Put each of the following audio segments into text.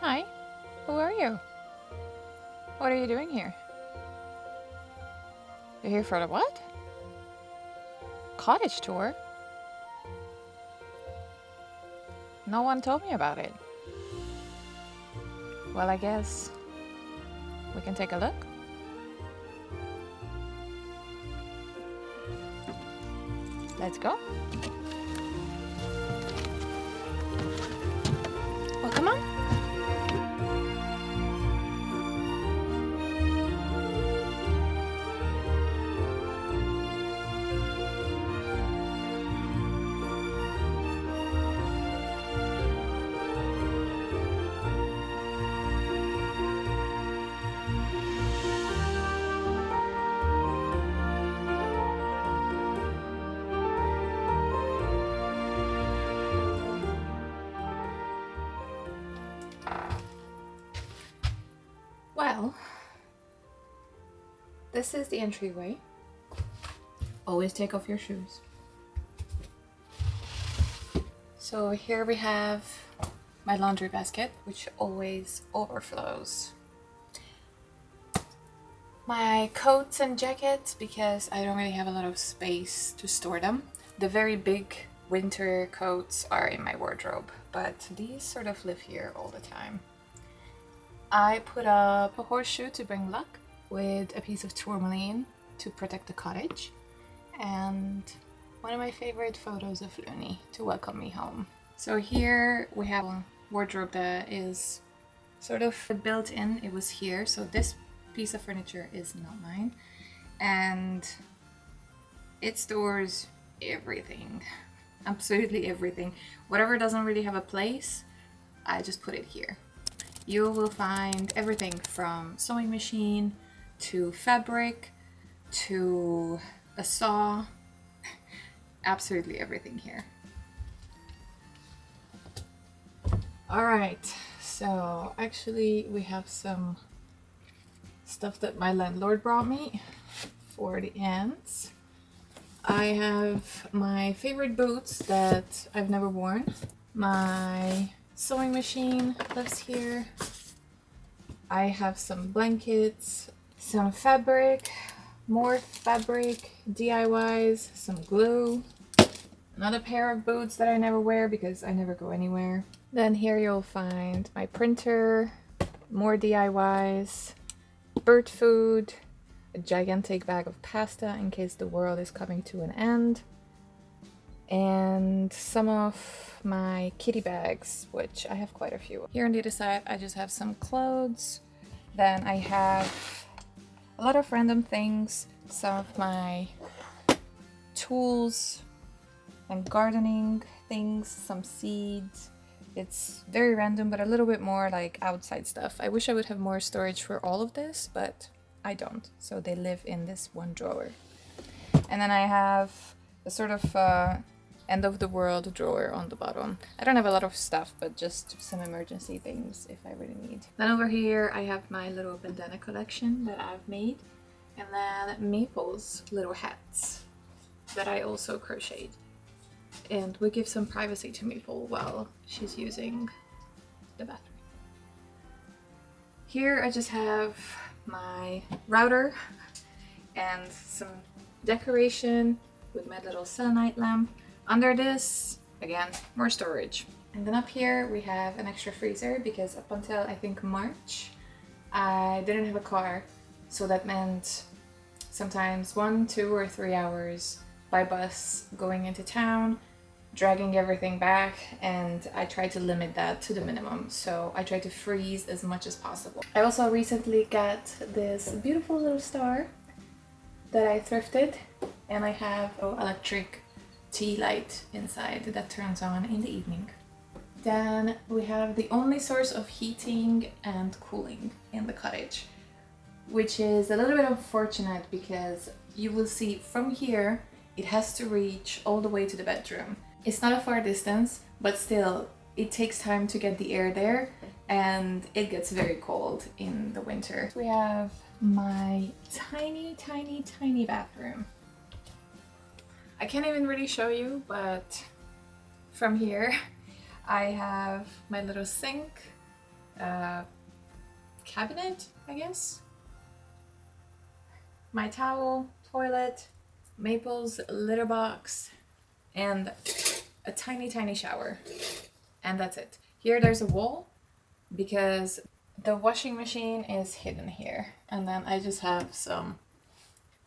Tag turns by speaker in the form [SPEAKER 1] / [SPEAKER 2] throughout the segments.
[SPEAKER 1] Hi, who are you? What are you doing here? You're here for the what? Cottage tour? No one told me about it. Well, I guess we can take a look. Let's go. Well, come on. Well, this is the entryway. Always take off your shoes. So here we have my laundry basket, which always overflows. My coats and jackets, because I don't really have a lot of space to store them. The very big winter coats are in my wardrobe, but these sort of live here all the time. I put up a horseshoe to bring luck with a piece of tourmaline to protect the cottage, and one of my favorite photos of Looney to welcome me home. So here we have a wardrobe that is sort of built in. It was here, so this piece of furniture is not mine, and it stores everything, absolutely everything. Whatever doesn't really have a place, I just put it here. You will find everything from sewing machine to fabric to a saw, absolutely everything here. All right, so actually we have some stuff that my landlord brought me for the ants. I have my favorite boots that I've never worn. My sewing machine lives here. I have some blankets, some fabric, more fabric, DIYs, some glue, another pair of boots that I never wear because I never go anywhere. Then here you'll find my printer, more DIYs, bird food, a gigantic bag of pasta in case the world is coming to an end, and some of my kitty bags, which I have quite a few. Here on the other side I just have some clothes. Then I have a lot of random things, some of my tools and gardening things, some seeds. It's very random, but a little bit more like outside stuff. I wish I would have more storage for all of this, but I don't. So they live in this one drawer. And then I have a sort of end of the world drawer on the bottom. I don't have a lot of stuff, but just some emergency things if I really need. Then over here I have my little bandana collection that I've made. And then Maple's little hats that I also crocheted. And we give some privacy to Maple while she's using the bathroom. Here I just have my router and some decoration with my little selenite lamp. Under this, again, more storage. And then up here we have an extra freezer because up until I think March, I didn't have a car. So that meant sometimes 1, 2, or 3 hours by bus going into town, dragging everything back, and I tried to limit that to the minimum. So I tried to freeze as much as possible. I also recently got this beautiful little star that I thrifted, and I have an electric tea light inside that turns on in the evening. Then we have the only source of heating and cooling in the cottage, which is a little bit unfortunate because you will see from here it has to reach all the way to the bedroom. It's not a far distance, but still it takes time to get the air there, and it gets very cold in the winter. We have my tiny, tiny, tiny bathroom. I can't even really show you, but from here I have my little sink, cabinet, I guess. My towel, toilet, Maple's litter box, and a tiny shower. And that's it. Here there's a wall because the washing machine is hidden here. And then I just have some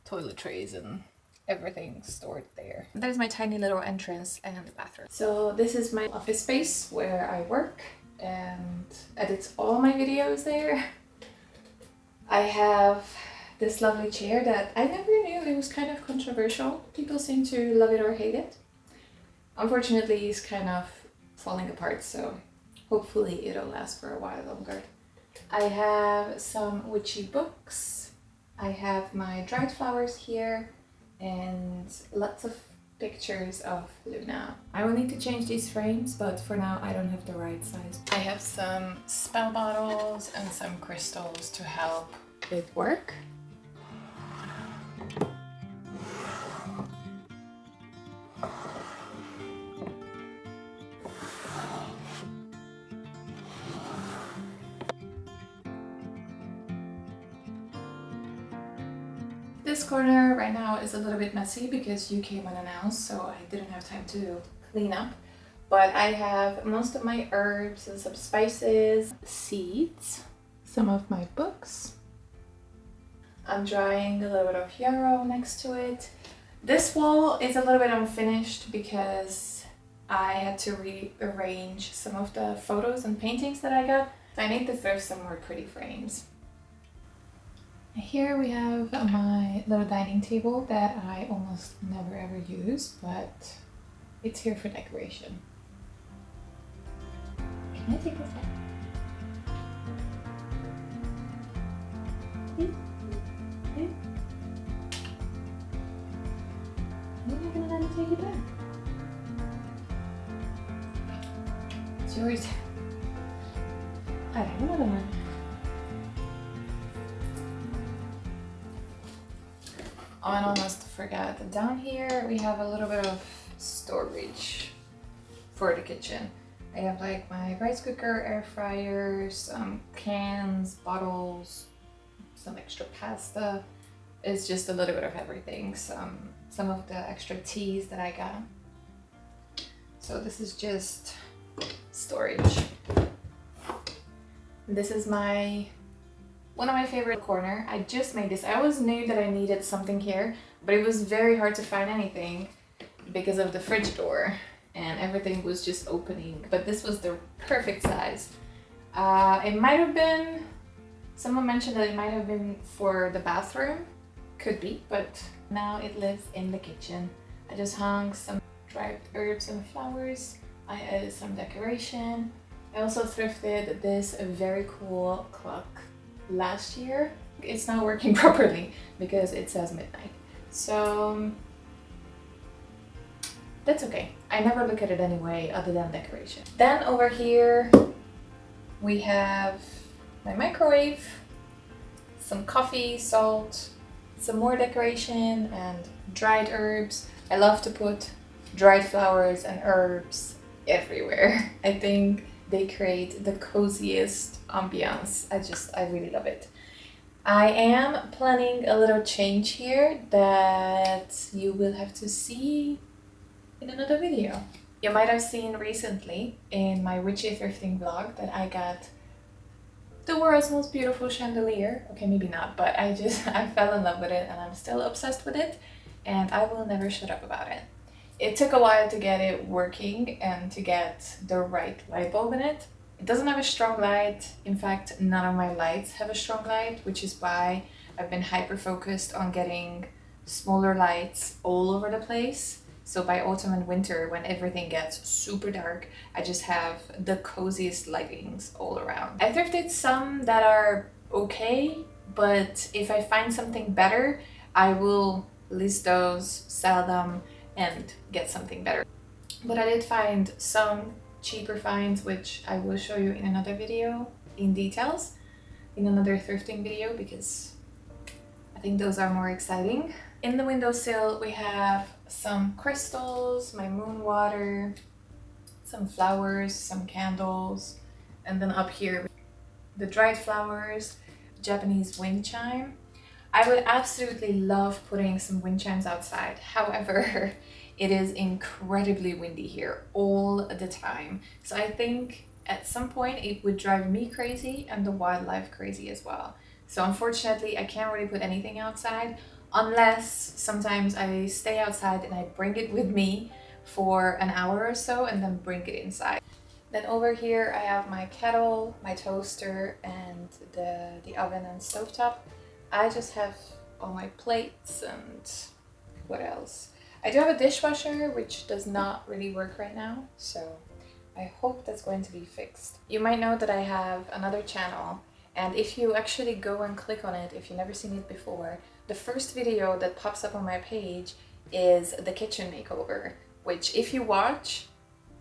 [SPEAKER 1] toiletries and everything stored there. There's my tiny little entrance and the bathroom. So this is my office space where I work and edit all my videos there. I have this lovely chair that I never knew it was kind of controversial. People seem to love it or hate it. Unfortunately, it's kind of falling apart, so hopefully it'll last for a while longer. I have some witchy books. I have my dried flowers here and lots of pictures of Luna. I will need to change these frames, but for now I don't have the right size. I have some spell bottles and some crystals to help with work. This corner right now is a little bit messy because you came unannounced, so I didn't have time to clean up. But I have most of my herbs and some spices, seeds, some of my books. I'm drying a little bit of yarrow next to it. This wall is a little bit unfinished because I had to rearrange some of the photos and paintings that I got. I need to throw some more pretty frames. Here we have my little dining table that I almost never ever use, but it's here for decoration. Can I take this out? I'm not gonna let me take it back. It's yours. I have another one. Oh, and almost forgot. Down here we have a little bit of storage for the kitchen. I have like my rice cooker, air fryer, some cans, bottles, some extra pasta. It's just a little bit of everything. Some of the extra teas that I got. So this is just storage. This is one of my favorite corner. I just made this. I always knew that I needed something here, but it was very hard to find anything because of the fridge door and everything was just opening. But this was the perfect size. It might have been, someone mentioned that it might have been for the bathroom. Could be, but now it lives in the kitchen. I just hung some dried herbs and flowers. I added some decoration. I also thrifted this very cool clock last year. It's not working properly because it says midnight. So that's okay. I never look at it anyway other than decoration. Then over here we have my microwave, some coffee, salt, some more decoration and dried herbs. I love to put dried flowers and herbs everywhere. I think they create the coziest ambiance. I really love it. I am planning a little change here that you will have to see in another video. You might have seen recently in my Witchy thrifting vlog that I got the world's most beautiful chandelier. Okay, maybe not, but I fell in love with it and I'm still obsessed with it and I will never shut up about it. It took a while to get it working and to get the right light bulb in it. It doesn't have a strong light. In fact, none of my lights have a strong light, which is why I've been hyper focused on getting smaller lights all over the place. So by autumn and winter, when everything gets super dark, I just have the coziest lightings all around. I thrifted some that are okay, but if I find something better, I will list those, sell them, and get something better. But I did find some cheaper finds, which I will show you in another video in details, in another thrifting video, because I think those are more exciting. In the windowsill we have some crystals, my moon water, some flowers, some candles, and then up here the dried flowers, Japanese wind chime. I would absolutely love putting some wind chimes outside. However, it is incredibly windy here all the time. So I think at some point it would drive me crazy and the wildlife crazy as well. So unfortunately, I can't really put anything outside unless sometimes I stay outside and I bring it with me for an hour or so and then bring it inside. Then over here I have my kettle, my toaster, and the oven and stovetop. I just have all my plates and what else? I do have a dishwasher which does not really work right now, so I hope that's going to be fixed. You might know that I have another channel, and if you actually go and click on it, if you've never seen it before, the first video that pops up on my page is the kitchen makeover, which if you watch,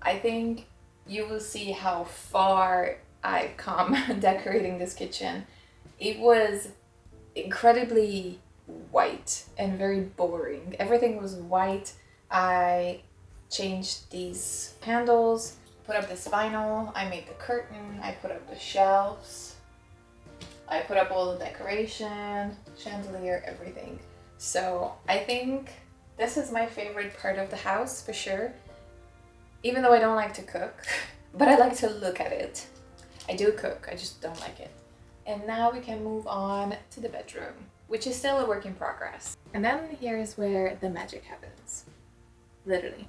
[SPEAKER 1] I think you will see how far I've come decorating this kitchen. It was incredibly white and very boring. Everything was white. I changed these handles, put up this vinyl, I made the curtain, I put up the shelves, I put up all the decoration, chandelier, everything. So I think this is my favorite part of the house for sure. Even though I don't like to cook, but I like to look at it. I do cook, I just don't like it. And now we can move on to the bedroom, which is still a work in progress. And then here's where the magic happens. Literally.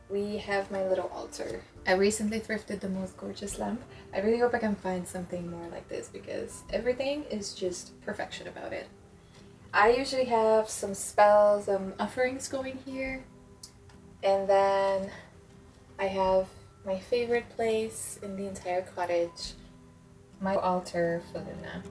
[SPEAKER 1] We have my little altar. I recently thrifted the most gorgeous lamp. I really hope I can find something more like this because everything is just perfection about it. I usually have some spells and offerings going here. And then I have my favorite place in the entire cottage, my altar for Luna.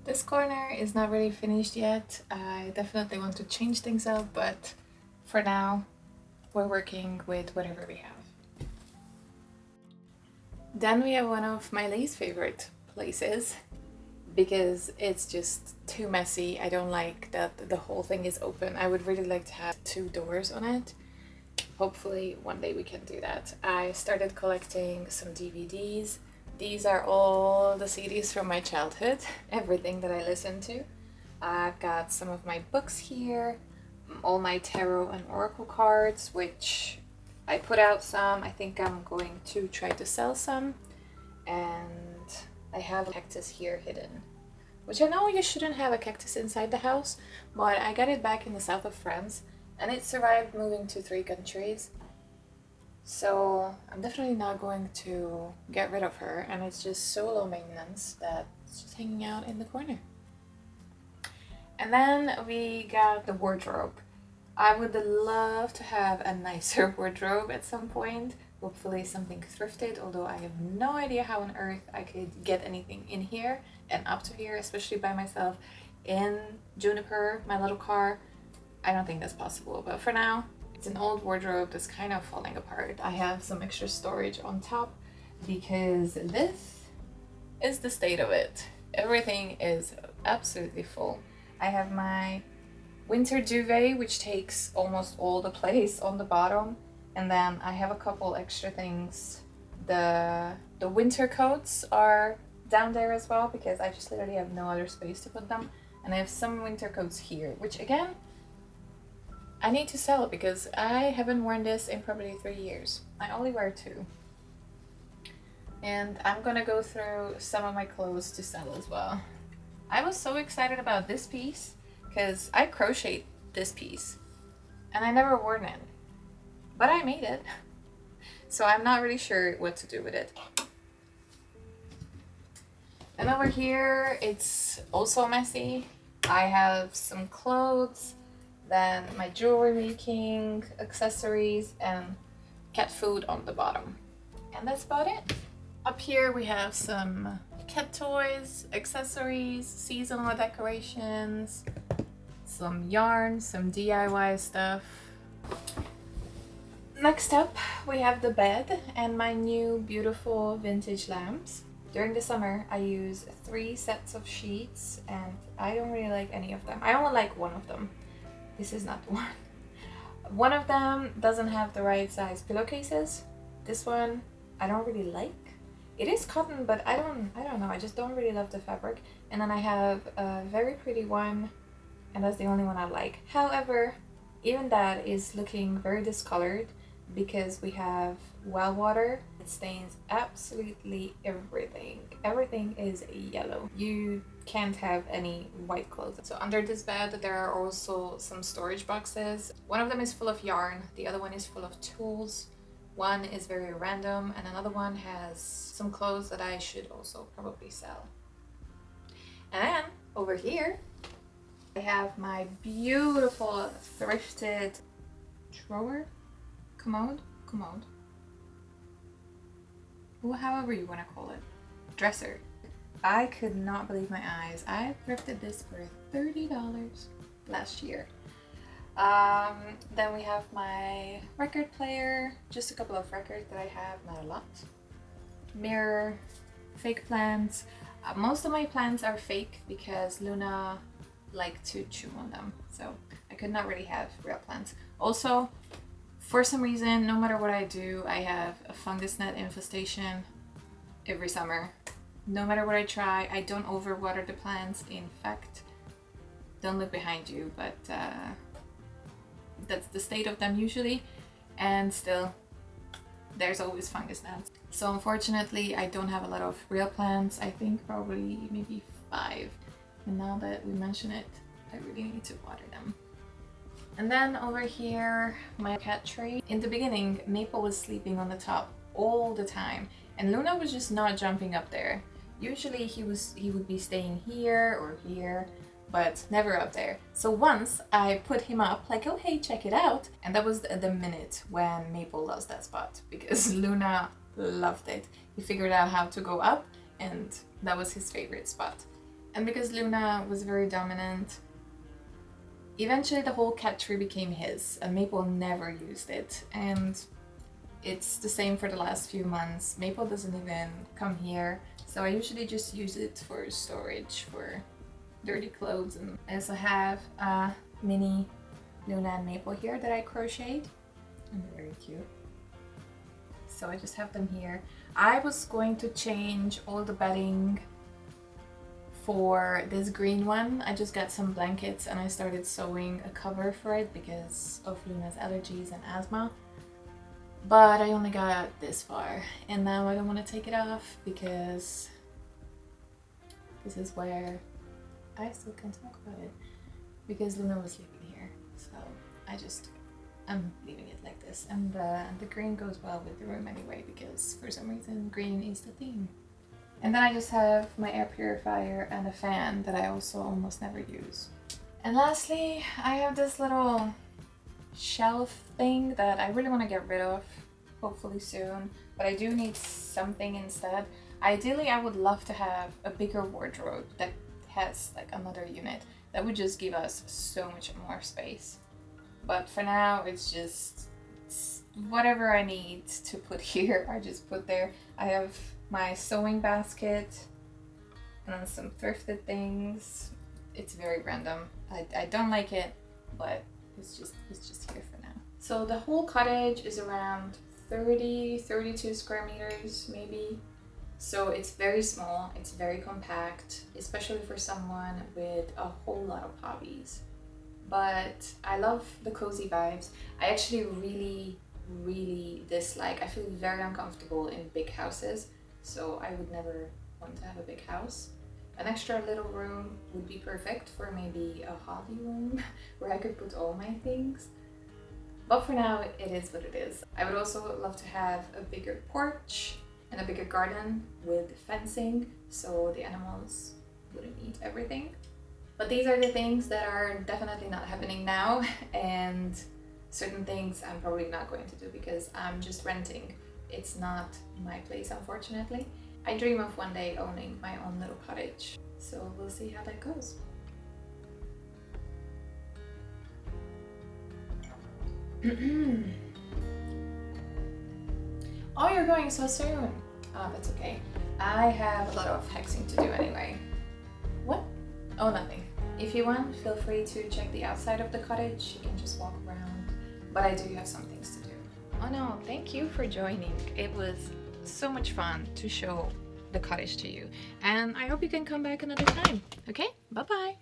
[SPEAKER 1] This corner is not really finished yet. I definitely want to change things up, but for now, we're working with whatever we have. Then we have one of my least favorite places because it's just too messy. I don't like that the whole thing is open. I would really like to have 2 doors on it. Hopefully one day we can do that. I started collecting some DVDs. These are all the CDs from my childhood, everything that I listened to. I've got some of my books here, all my tarot and oracle cards, which I put out some. I think I'm going to try to sell some. And I have a cactus here hidden, which I know you shouldn't have a cactus inside the house, but I got it back in the south of France and it survived moving to 3 countries. So I'm definitely not going to get rid of her, and it's just so low maintenance that it's just hanging out in the corner. And then we got the wardrobe. I would love to have a nicer wardrobe at some point, hopefully something thrifted, although I have no idea how on earth I could get anything in here and up to here, especially by myself in Juniper, my little car. I don't think that's possible, but for now, it's an old wardrobe that's kind of falling apart. I have some extra storage on top because this is the state of it. Everything is absolutely full. I have my winter duvet, which takes almost all the place on the bottom. And then I have a couple extra things. The winter coats are down there as well because I just literally have no other space to put them. And I have some winter coats here, which again, I need to sell because I haven't worn this in probably 3 years. I only wear 2. And I'm gonna go through some of my clothes to sell as well. I was so excited about this piece because I crocheted this piece and I never worn it, but I made it. So I'm not really sure what to do with it. And over here, it's also messy. I have some clothes, then my jewelry making, accessories, and cat food on the bottom. And that's about it. Up here we have some cat toys, accessories, seasonal decorations, some yarn, some DIY stuff. Next up, we have the bed and my new beautiful vintage lamps. During the summer, I use 3 sets of sheets and I don't really like any of them. I only like one of them. This is not the one. One of them doesn't have the right size pillowcases. This one, I don't really like. It is cotton, but I don't know. I just don't really love the fabric. And then I have a very pretty one, and that's the only one I like. However, even that is looking very discolored because we have well water. It stains absolutely everything. Everything is yellow. You can't have any white clothes. So under this bed there are also some storage boxes. One of them is full of yarn, the other one is full of tools. One is very random and another one has some clothes that I should also probably sell. And then over here I have my beautiful thrifted drawer, commode, well, however you want to call it, dresser. I could not believe my eyes. I thrifted this for $30 last year. Then we have my record player, just a couple of records that I have, not a lot. Mirror, fake plants. Most of my plants are fake because Luna liked to chew on them, so I could not really have real plants. Also, for some reason, no matter what I do, I have a fungus net infestation every summer. No matter what I try, I don't overwater the plants. In fact, don't look behind you, but that's the state of them usually, and still there's always fungus gnats. So unfortunately I don't have a lot of real plants. I think probably maybe 5, and now that we mention it, I really need to water them. And then over here, my cat tree. In the beginning, Maple was sleeping on the top all the time, and Luna was just not jumping up there. Usually he would be staying here or here, but never up there. So once I put him up, like, oh hey, check it out. And that was the minute when Maple lost that spot, because Luna loved it. He figured out how to go up, and that was his favorite spot. And because Luna was very dominant, eventually the whole cat tree became his, and Maple never used it. And it's the same for the last few months. Maple doesn't even come here, so I usually just use it for storage, for dirty clothes. And I also have a mini Luna and Maple here that I crocheted, and they're very cute. So I just have them here. I was going to change all the bedding for this green one. I just got some blankets and I started sewing a cover for it because of Luna's allergies and asthma. But I only got this far, and now I don't want to take it off because this is where I still can talk about it, because Luna was sleeping here. So I'm leaving it like this, and the green goes well with the room anyway, because for some reason green is the theme. And then I just have my air purifier and a fan that I also almost never use. And lastly, I have this little shelf thing that I really want to get rid of, hopefully soon, but I do need something instead. Ideally, I would love to have a bigger wardrobe that has like another unit. That would just give us so much more space. But for now, it's whatever I need to put here, I just put there. I have my sewing basket and then some thrifted things. It's very random. I don't like it, but it's just here for now. So the whole cottage is around 32 square meters maybe. So it's very small, it's very compact, especially for someone with a whole lot of hobbies. But I love the cozy vibes. I actually really dislike, I feel very uncomfortable in big houses, so I would never want to have a big house. An extra little room would be perfect for maybe a hobby room where I could put all my things. But for now, it is what it is. I would also love to have a bigger porch and a bigger garden with fencing, so the animals wouldn't eat everything. But these are the things that are definitely not happening now, and certain things I'm probably not going to do because I'm just renting. It's not my place, unfortunately. I dream of one day owning my own little cottage, so we'll see how that goes. Oh, you're going so soon. Oh, that's okay. I have a lot of hexing to do anyway. What? Oh, nothing. If you want, feel free to check the outside of the cottage. You can just walk around. But I do have some things to do. Oh no, thank you for joining. It was so much fun to show the cottage to you. And I hope you can come back another time. Okay? Bye-bye.